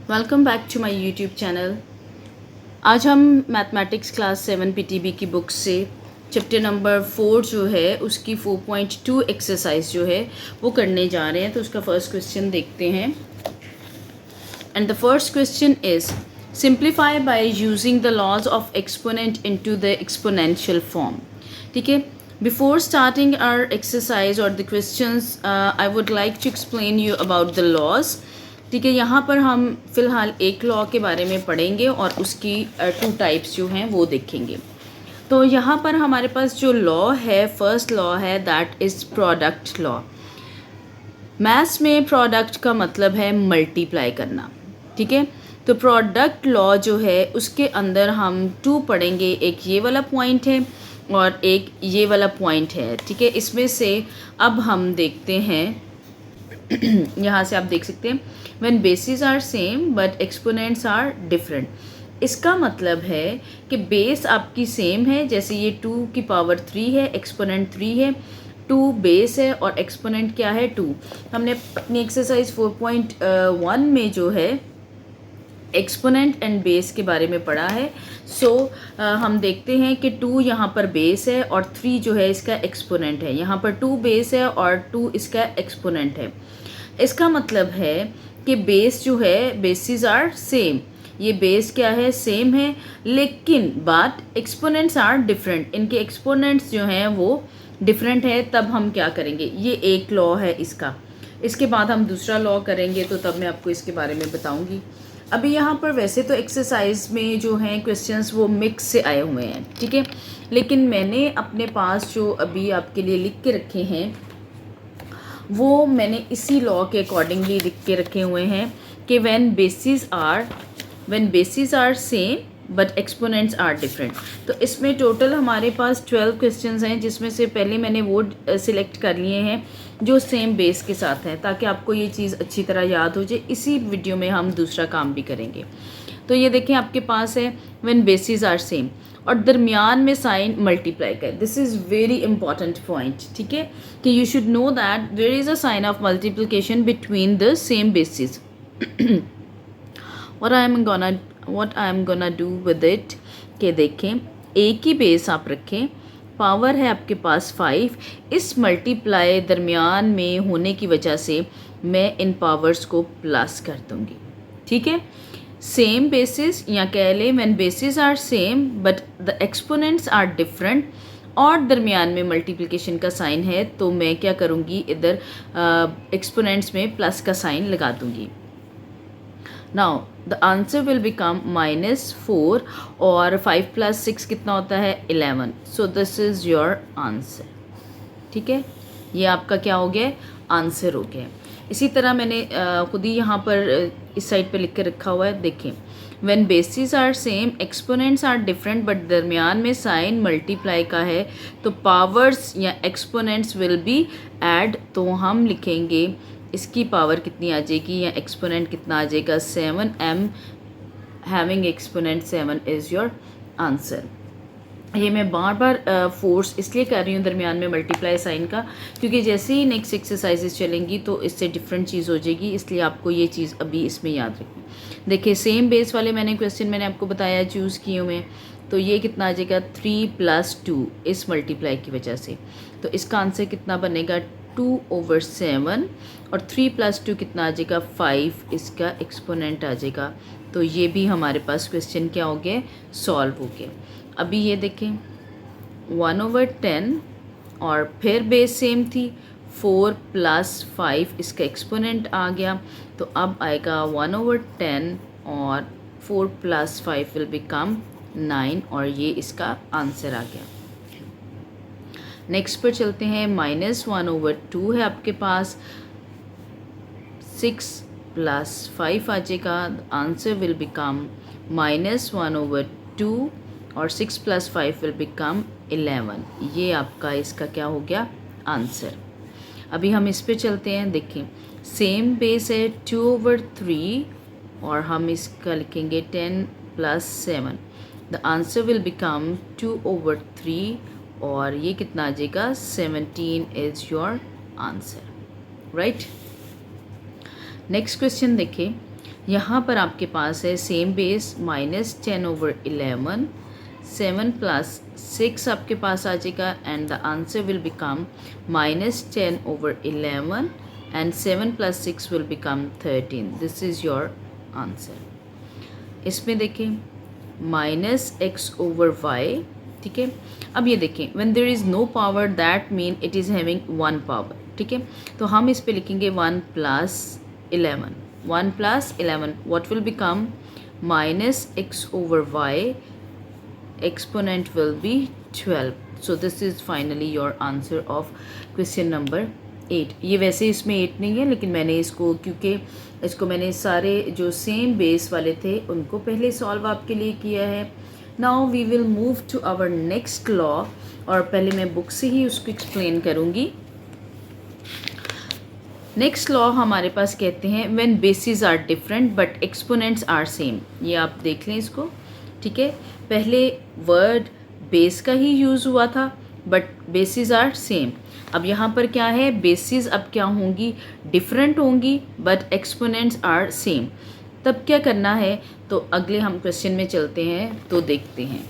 Welcome back to my YouTube channel. आज हम mathematics class 7 PTB की बुक से चैप्टर नंबर 4 जो है उसकी 4.2 एक्सरसाइज जो है वो करने जा रहे हैं। तो उसका फर्स्ट क्वेश्चन देखते हैं। And the first question is simplify by using the laws of exponent into the exponential form. ठीक है, बिफोर स्टार्टिंग आवर एक्सरसाइज और the questions I would like to explain you about the laws. ठीक है, यहाँ पर हम फ़िलहाल एक लॉ के बारे में पढ़ेंगे और उसकी 2 टाइप्स जो हैं वो देखेंगे। तो यहाँ पर हमारे पास जो लॉ है, फर्स्ट लॉ है that is product law. Maths में प्रोडक्ट का मतलब है मल्टीप्लाई करना। ठीक है, तो प्रोडक्ट लॉ जो है उसके अंदर हम 2 पढ़ेंगे। एक ये वाला पॉइंट है और एक ये वाला पॉइंट है। ठीक है, इसमें से अब हम देखते हैं यहाँ से आप देख सकते हैं when bases are same but exponents are different. इसका मतलब है कि बेस आपकी सेम है, जैसे ये 2 की पावर 3 है, एक्सपोनेंट 3 है, 2 बेस है और एक्सपोनेंट क्या है 2। हमने अपनी एक्सरसाइज 4.1 में जो है एक्सपोनेंट एंड बेस के बारे में पढ़ा है। हम देखते हैं कि 2 यहाँ पर बेस है और 3 जो है इसका एक्सपोनेंट है। यहाँ पर 2 बेस है और 2 इसका एक्सपोनेंट है। इसका मतलब है कि बेस जो है, बेसिस आर सेम, ये बेस क्या है, सेम है, लेकिन बट एक्सपोनेंट्स आर डिफरेंट, इनके एक्सपोनेंट्स जो हैं वो डिफरेंट है। तब हम क्या करेंगे, ये एक लॉ है इसका। इसके बाद हम दूसरा लॉ करेंगे तो तब मैं आपको इसके बारे में बताऊंगी। अभी यहाँ पर वैसे तो एक्सरसाइज में जो हैं क्वेश्चंस वो मिक्स से आए हुए हैं। ठीक है, लेकिन मैंने अपने पास जो अभी आपके लिए लिख के रखे हैं वो मैंने इसी लॉ के अकॉर्डिंगली लिख के रखे हुए हैं कि when bases are same but exponents are different. तो इसमें टोटल हमारे पास 12 क्वेश्चंस हैं, जिसमें से पहले मैंने वो सिलेक्ट कर लिए हैं जो सेम बेस के साथ हैं, ताकि आपको ये चीज़ अच्छी तरह याद हो जाए। इसी वीडियो में हम दूसरा काम भी करेंगे। तो ये देखें, आपके पास है व्हेन बेसिस आर सेम और दरमियान में साइन मल्टीप्लाई कर। This is very important point. ठीक है, कि you should know that there is a sign of multiplication between the same bases. what I am gonna do with it कि देखें, एक ही बेस आप रखें, पावर है आपके पास 5, इस मल्टीप्लाई दरमियान में होने की वजह से मैं इन पावर्स को प्लस कर दूँगी। ठीक है, सेम बेसिस या कह लें when bases are same but the exponents are different और दरमियान में मल्टीप्लिकेशन का साइन है, तो मैं क्या करूँगी, इधर एक्सपोनेंट्स में प्लस का साइन लगा दूँगी। Now the answer will become -4 और 5 + 6 कितना होता है 11। So this is your answer. ठीक है, ये आपका क्या हो गया, आंसर हो गया। इसी तरह मैंने खुद ही यहाँ पर इस साइड पे लिख के रखा हुआ है। देखें, when bases are same exponents are different but दरमियान में साइन मल्टीप्लाई का है, तो पावर्स या एक्सपोनेंट्स विल बी ऐड। तो हम लिखेंगे इसकी पावर कितनी आ जाएगी या एक्सपोनेंट कितना आ जाएगा, 7m having exponent 7 is your answer. ये मैं बार बार फोर्स इसलिए कर रही हूँ दरमियान में मल्टीप्लाई साइन का, क्योंकि जैसे ही नेक्स्ट एक्सरसाइजेज चलेंगी तो इससे डिफरेंट चीज़ हो जाएगी, इसलिए आपको ये चीज़ अभी इसमें याद रखनी। देखिए, सेम बेस वाले मैंने आपको बताया चूज़ किए हुए, तो ये कितना आ जाएगा 3 + 2 इस मल्टीप्लाई की वजह से। तो इसका आंसर कितना बनेगा 2/7 और 3 + 2 कितना आ जाएगा 5, इसका एक्सपोनेंट आ जाएगा। तो ये भी हमारे पास क्वेश्चन क्या हो गया, सॉल्व हो गया। अभी ये देखें 1/10 और फिर बेस सेम थी, 4 + 5 इसका एक्सपोनेंट आ गया, तो अब आएगा 1/10 और 4 + 5 विल बिकम 9 और ये इसका आंसर आ गया। नेक्स्ट पर चलते हैं, -1/2 है आपके पास, 6 + 5 आ जाएगा, आंसर विल बिकम -1/2 और 6 + 5 विल बिकम 11। ये आपका इसका क्या हो गया, आंसर। अभी हम इस पे चलते हैं। देखिए, सेम बेस है 2/3 और हम इसका लिखेंगे 10 + 7। द आंसर विल बिकम 2/3 और ये कितना आ जाएगा 17 is your answer. Right, next question देखिए, यहाँ पर आपके पास है सेम बेस -10/11, 7 + 6 आपके पास आ जाएगा and the answer will become -10/11 and 7 + 6 will become 13. This is your answer. इसमें देखें -x/y, ठीक है. अब ये देखें when there is no power that mean it is having one power, ठीक है. तो हम इस पे लिखेंगे 1 + 11, 1 + 11 what will become -x/y, exponent will be 12. So this is finally your answer of question number 8. ये वैसे इसमें 8 नहीं है, लेकिन मैंने इसको क्योंकि इसको मैंने सारे जो सेम बेस वाले थे उनको पहले सॉल्व आपके लिए किया है. Now we will move to our next law, और पहले मैं बुक से ही उसको एक्सप्लेन करूँगी. नेक्स्ट लॉ हमारे पास कहते हैं when bases are different but exponents are same. ये आप देख लें इसको, ठीक है. पहले वर्ड बेस का ही यूज़ हुआ था बट बेसिस आर सेम. अब यहाँ पर क्या है, बेसिस अब क्या होंगी, डिफरेंट होंगी बट एक्सपोनेंट्स आर सेम. तब क्या करना है, तो अगले हम क्वेश्चन में चलते हैं तो देखते हैं.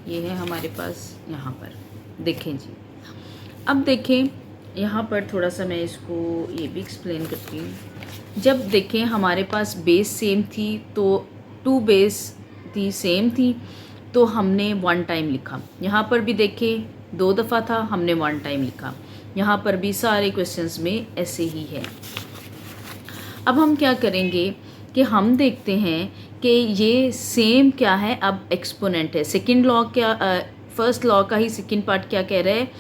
ये है हमारे पास यहाँ पर, देखें जी. अब देखें यहाँ पर थोड़ा सा मैं इसको ये भी एक्सप्लेन करती हूँ. जब देखें हमारे पास बेस सेम थी तो 2 बेस थी सेम थी तो हमने 1 टाइम लिखा. यहाँ पर भी देखें 2 दफ़ा था, हमने 1 टाइम लिखा. यहाँ पर भी सारे क्वेश्चंस में ऐसे ही है. अब हम क्या करेंगे कि हम देखते हैं कि ये सेम क्या है, अब एक्सपोनेंट है. सेकंड लॉ क्या, फर्स्ट लॉ का ही सेकंड पार्ट क्या कह रहा है,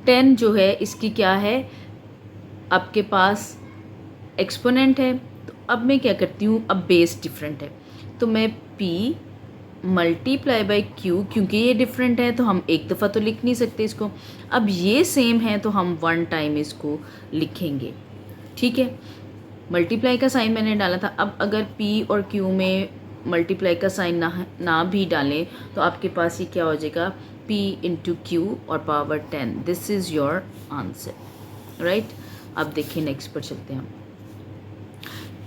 10 जो है इसकी क्या है, आपके पास एक्सपोनेंट है. तो अब मैं क्या करती हूँ, अब बेस डिफरेंट है तो मैं p × q, क्योंकि ये डिफरेंट है तो हम एक दफ़ा तो लिख नहीं सकते इसको. अब ये सेम है तो हम 1 टाइम इसको लिखेंगे, ठीक है. मल्टीप्लाई का साइन मैंने डाला था. अब अगर p और q में मल्टीप्लाई का साइन ना भी डालें तो आपके पास ये क्या हो जाएगा, p × q और power 10. This is your answer, right. अब देखिए नेक्स्ट पर चलते हैं हम.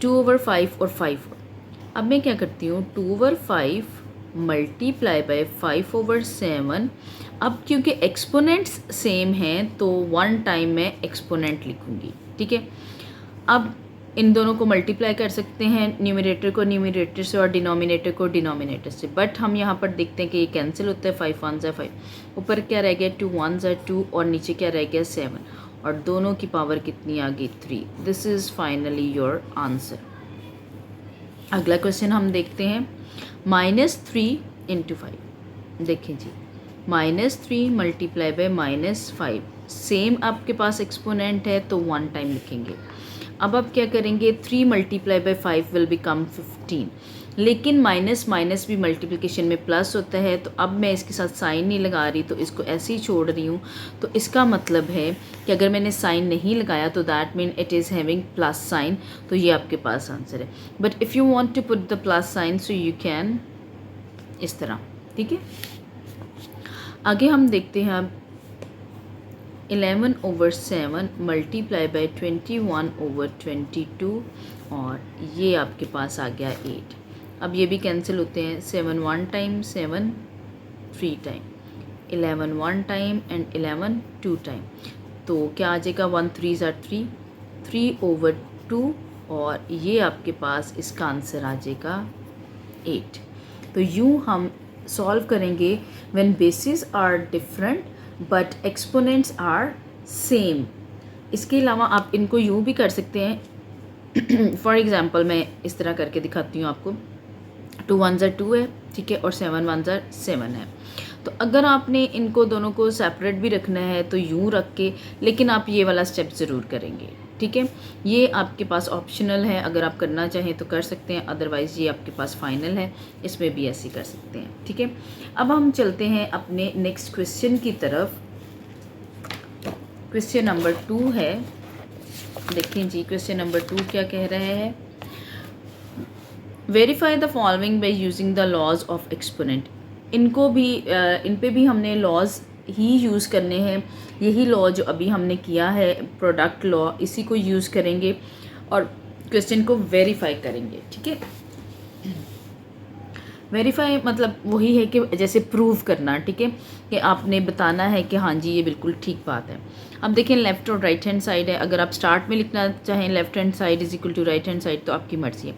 2/5 और 5. अब मैं क्या करती हूँ, 2/5 × 5/7. अब क्योंकि एक्सपोनेंट्स सेम हैं तो 1 टाइम मैं एक्सपोनेंट लिखूँगी, ठीक है. अब इन दोनों को मल्टीप्लाई कर सकते हैं, न्यूमरेटर को न्यूमरेटर से और डिनोमिनेटर को डिनोमिनेटर से. बट हम यहाँ पर देखते हैं कि ये कैंसिल होता है. 5 1 5, ऊपर क्या रह गया, 2 1 2 और नीचे क्या रह गया 7, और दोनों की पावर कितनी आ गई 3. This is finally your answer. अगला क्वेश्चन हम देखते हैं. -3 × 5. देखें जी, -3 × -5. सेम आपके पास एक्सपोनेंट है तो 1 टाइम लिखेंगे. अब आप क्या करेंगे, 3 × 5 विल बिकम 15. लेकिन माइनस माइनस भी मल्टीप्लिकेशन में प्लस होता है, तो अब मैं इसके साथ साइन नहीं लगा रही, तो इसको ऐसे ही छोड़ रही हूँ. तो इसका मतलब है कि अगर मैंने साइन नहीं लगाया तो that mean it is having plus sign. तो ये आपके पास आंसर है. But if you want to put the plus sign so you can, इस तरह, ठीक है. आगे हम देखते हैं अब 11/7 × 21/22, और ये आपके पास आ गया 8. अब ये भी कैंसिल होते हैं. 7 1 time, 7 3 time, 11 1 time and 11 2 time. तो क्या आ जाएगा, 1 3 3, 3/2, और ये आपके पास इसका आंसर आ जाएगा 8. तो यूँ हम सॉल्व करेंगे when bases are different but exponents are same. इसके अलावा आप इनको यूँ भी कर सकते हैं. फॉर एग्ज़ाम्पल मैं इस तरह करके दिखाती हूँ आपको. 2 1 2 है, ठीक है, और 7 1 7 है. तो अगर आपने इनको दोनों को सेपरेट भी रखना है तो यूँ रख के, लेकिन आप ये वाला स्टेप ज़रूर करेंगे, ठीक है. ये आपके पास ऑप्शनल है, अगर आप करना चाहें तो कर सकते हैं, अदरवाइज़ ये आपके पास फाइनल है, इसमें भी ऐसे कर सकते हैं, ठीक है. अब हम चलते हैं अपने नेक्स्ट क्वेश्चन की तरफ. क्वेश्चन नंबर 2 है. देखें जी, क्वेश्चन नंबर 2 क्या कह रहे हैं. Verify the following by using the laws of exponent. इनको भी इन पे भी हमने लॉज ही यूज़ करने हैं. यही लॉ जो अभी हमने किया है, प्रोडक्ट लॉ, इसी को यूज़ करेंगे. और क्वेश्चन को वेरीफाई करेंगे। ठीक है, वेरीफाई मतलब वही है कि जैसे प्रूव करना। ठीक है, कि आपने बताना है कि हाँ जी ये बिल्कुल ठीक बात है। अब देखें लेफ़्ट और राइट हैंड साइड है, अगर आप स्टार्ट में लिखना चाहें left hand side is equal to right hand side तो आपकी मर्ज़ी है,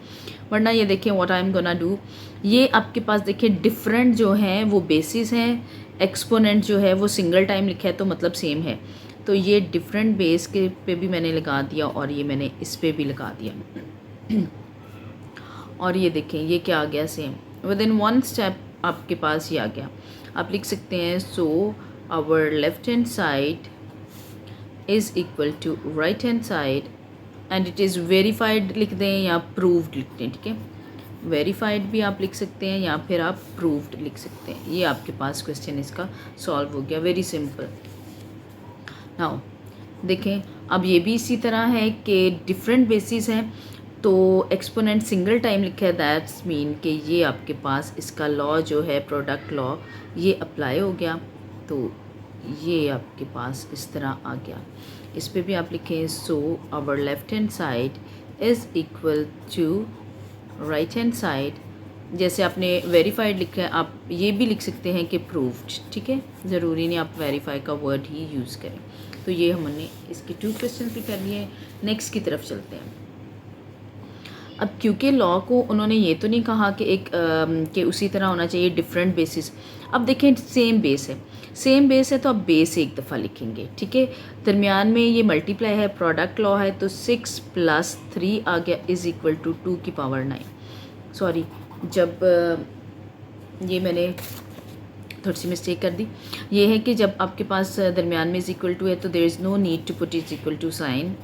वरना ये देखें what I am gonna do, ये आपके पास देखें डिफरेंट जो हैं वो बेसिस हैं, एक्सपोनेंट जो है वो सिंगल टाइम लिखा है तो मतलब सेम है, तो ये डिफरेंट बेस के पे भी मैंने लगा दिया और ये मैंने इस पे भी लगा दिया और ये देखें ये क्या आ गया same, within one step आपके पास ये आ गया। आप लिख सकते हैं so our left hand side is equal to right hand side and it is verified लिख दें या प्रूव्ड लिख दें। ठीक है, वेरीफाइड भी आप लिख सकते हैं या फिर आप प्रूव्ड लिख सकते हैं। ये आपके पास क्वेश्चन इसका सॉल्व हो गया, वेरी सिंपल। नाउ देखें अब ये भी इसी तरह है कि डिफरेंट बेसिस हैं तो एक्सपोनेंट सिंगल टाइम लिखा है, दैट्स मीन कि ये आपके पास इसका लॉ जो है प्रोडक्ट लॉ ये अप्लाई हो गया, तो ये आपके पास इस तरह आ गया। इस पे भी आप लिखें so our left hand side is equal to right hand side, जैसे आपने वेरीफाइड लिखा है आप ये भी लिख सकते हैं कि प्रूव्ड। ठीक है, ज़रूरी नहीं आप वेरीफाई का वर्ड ही यूज़ करें। तो ये हमने इसके 2 क्वेश्चन भी कर लिए। नेक्स्ट की तरफ चलते हैं। अब क्योंकि लॉ को उन्होंने ये तो नहीं कहा कि एक कि उसी तरह होना चाहिए डिफरेंट बेसिस। अब देखें सेम बेस है, सेम बेस है तो आप बेस एक दफ़ा लिखेंगे। ठीक है, दरमियान में ये मल्टीप्लाई है, प्रोडक्ट लॉ है, तो 6 + 3 आ गया इज़ इक्वल टू 2 की पावर 9। सॉरी, जब ये मैंने थोड़ी सी मिस्टेक कर दी। ये है कि जब आपके पास दरमियान में इज़ इक्वल टू है तो there is no need to put is equal to sign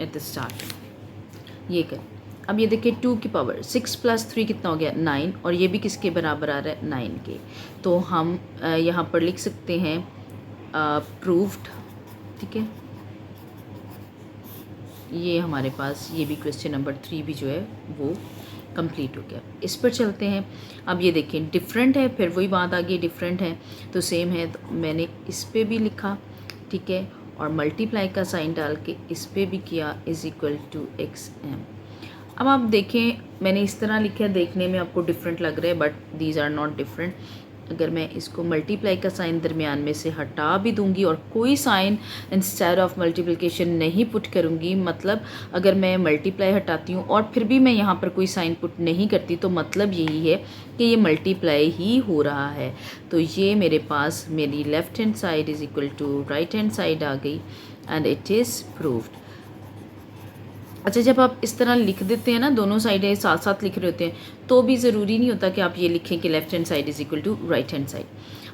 at the start. ये कर, अब ये देखिए 2 की पावर 6 + 3 कितना हो गया 9, और ये भी किसके बराबर आ रहा है 9 के, तो हम यहाँ पर लिख सकते हैं प्रूव्ड। ठीक है, ये हमारे पास ये भी क्वेश्चन नंबर 3 भी जो है वो कंप्लीट हो गया। इस पर चलते हैं। अब ये देखें डिफरेंट है, फिर वही बात आ गई, डिफरेंट है तो सेम है, तो मैंने इस पे भी लिखा। ठीक है, और मल्टीप्लाई का साइन डाल के इस पे भी किया इज़ इक्वल टू XM। अब आप देखें मैंने इस तरह लिखा है, देखने में आपको डिफरेंट लग रहा है but these are not different. अगर मैं इसको मल्टीप्लाई का साइन दरमियान में से हटा भी दूंगी और कोई साइन इंस्टेड ऑफ मल्टीप्लिकेशन नहीं पुट करूंगी, मतलब अगर मैं मल्टीप्लाई हटाती हूँ और फिर भी मैं यहाँ पर कोई साइन पुट नहीं करती तो मतलब यही है कि ये मल्टीप्लाई ही हो रहा है। तो ये मेरे पास मेरी left hand side is equal to right hand side आ गई एंड इट इज़ प्रूव्ड। अच्छा, जब आप इस तरह लिख देते हैं ना, दोनों साइडें साथ साथ लिख रहे होते हैं तो भी ज़रूरी नहीं होता कि आप ये लिखें कि left hand side is equal to right hand side.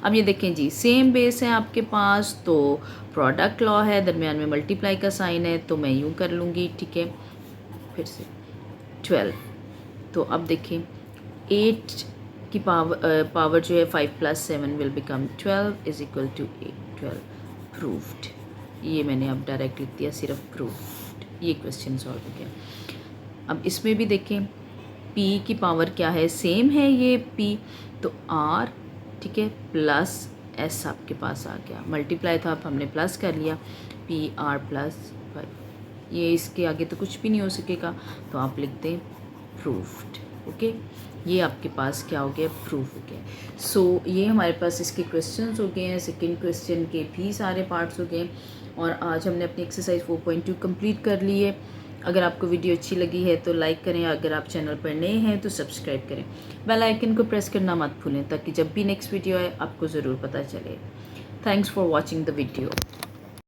अब ये देखें जी सेम बेस है आपके पास, तो प्रोडक्ट लॉ है, दरमियान में मल्टीप्लाई का साइन है, तो मैं यूँ कर लूँगी। ठीक है, फिर से 12, तो अब देखें 8 की पावर जो है 5 + 7 will become 12 is equal to 8, 12 proved. ये मैंने अब डायरेक्ट लिख दिया सिर्फ प्रूव्ड। ये क्वेश्चन सॉल्व हो गया। अब इसमें भी देखें p की पावर क्या है, सेम है ये p, तो r ठीक है प्लस s आपके पास आ गया, मल्टीप्लाई था अब हमने प्लस कर लिया, PR + 5। ये इसके आगे तो कुछ भी नहीं हो सकेगा तो आप लिख दें प्रूव्ड। ओके, ये आपके पास क्या हो गया, प्रूफ हो गया। सो ये हमारे पास इसके क्वेश्चंस हो गए हैं, सेकंड क्वेश्चन के भी सारे पार्ट्स हो गए और आज हमने अपनी एक्सरसाइज 4.2 कंप्लीट कर ली है। अगर आपको वीडियो अच्छी लगी है तो लाइक करें, अगर आप चैनल पर नए हैं तो सब्सक्राइब करें, बेल आइकन को प्रेस करना मत भूलें ताकि जब भी नेक्स्ट वीडियो आए आपको ज़रूर पता चले। Thanks for watching the video.